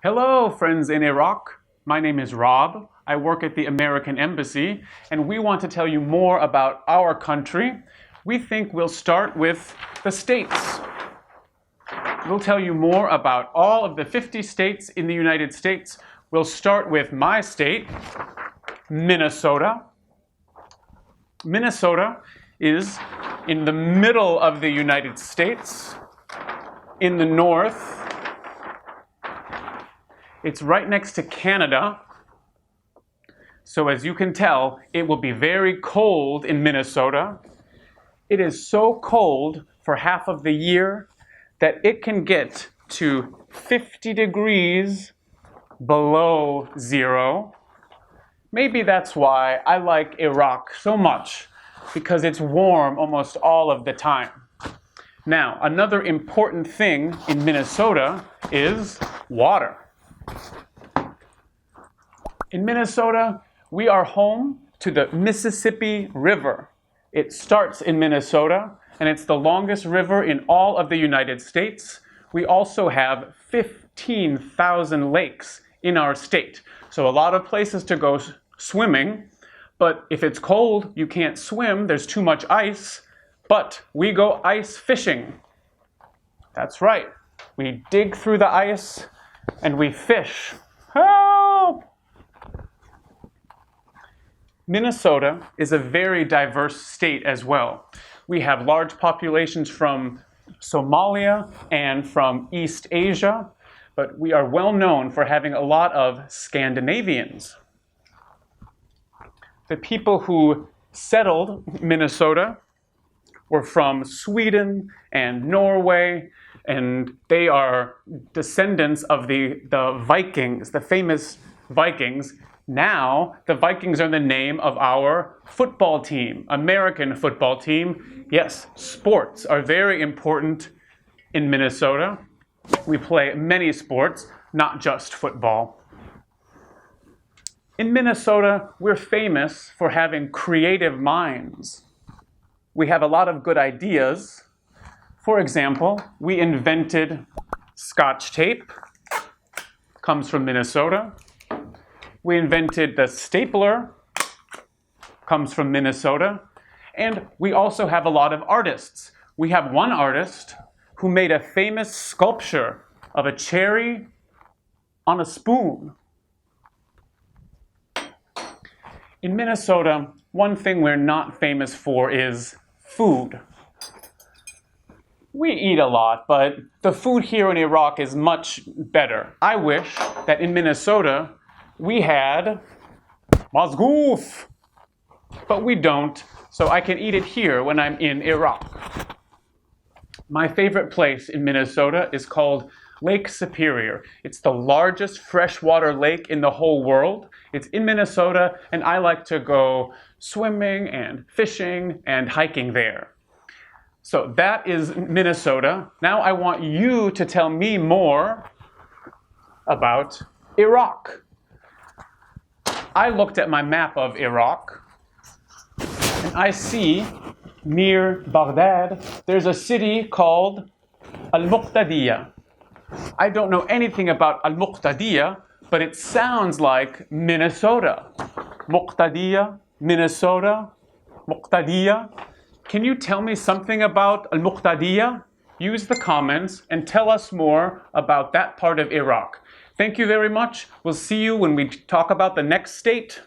Hello, friends in Iraq. My name is Rob. I work at the American Embassy, and we want to tell you more about our country. We think we'll start with the states. We'll tell you more about all of the 50 states in the United States. We'll start with my state, Minnesota. Minnesota is in the middle of the United States, in the north. It's right next to Canada. So as you can tell, it will be very cold in Minnesota. It is so cold for half of the year that it can get to 50 degrees below zero. Maybe that's why I like Iraq so much, because it's warm almost all of the time. Now, another important thing in Minnesota is water. In Minnesota, we are home to the Mississippi River. It starts in Minnesota, and it's the longest river in all of the United States. We also have 15,000 lakes in our state, so a lot of places to go swimming. But if it's cold, you can't swim, there's too much ice. But we go ice fishing. That's right. We dig through the ice and we fish. Help! Minnesota is a very diverse state as well. We have large populations from Somalia and from East Asia, but we are well known for having a lot of Scandinavians. The people who settled Minnesota were from Sweden and Norway, and they are descendants of the Vikings, the famous Vikings. Now, the Vikings are the name of our football team, American football team. Yes, sports are very important in Minnesota. We play many sports, not just football. In Minnesota, we're famous for having creative minds. We have a lot of good ideas. For example, we invented Scotch tape, comes from Minnesota. We invented the stapler, comes from Minnesota. And we also have a lot of artists. We have one artist who made a famous sculpture of a cherry on a spoon. In Minnesota, one thing we're not famous for is food. We eat a lot, but the food here in Iraq is much better. I wish that in Minnesota we had mazgoof, but we don't, so I can eat it here when I'm in Iraq. My favorite place in Minnesota is called Lake Superior. It's the largest freshwater lake in the whole world. It's in Minnesota, and I like to go swimming and fishing and hiking there. So that is Minnesota. Now I want you to tell me more about Iraq. I looked at my map of Iraq, and I see near Baghdad, there's a city called Al-Muqtadiyah. I don't know anything about Al-Muqtadiyah, but it sounds like Minnesota. Muqtadiyah, Minnesota, Muqtadiyah. Can you tell me something about Al-Muqtadiyah? Use the comments and tell us more about that part of Iraq. Thank you very much. We'll see you when we talk about the next state.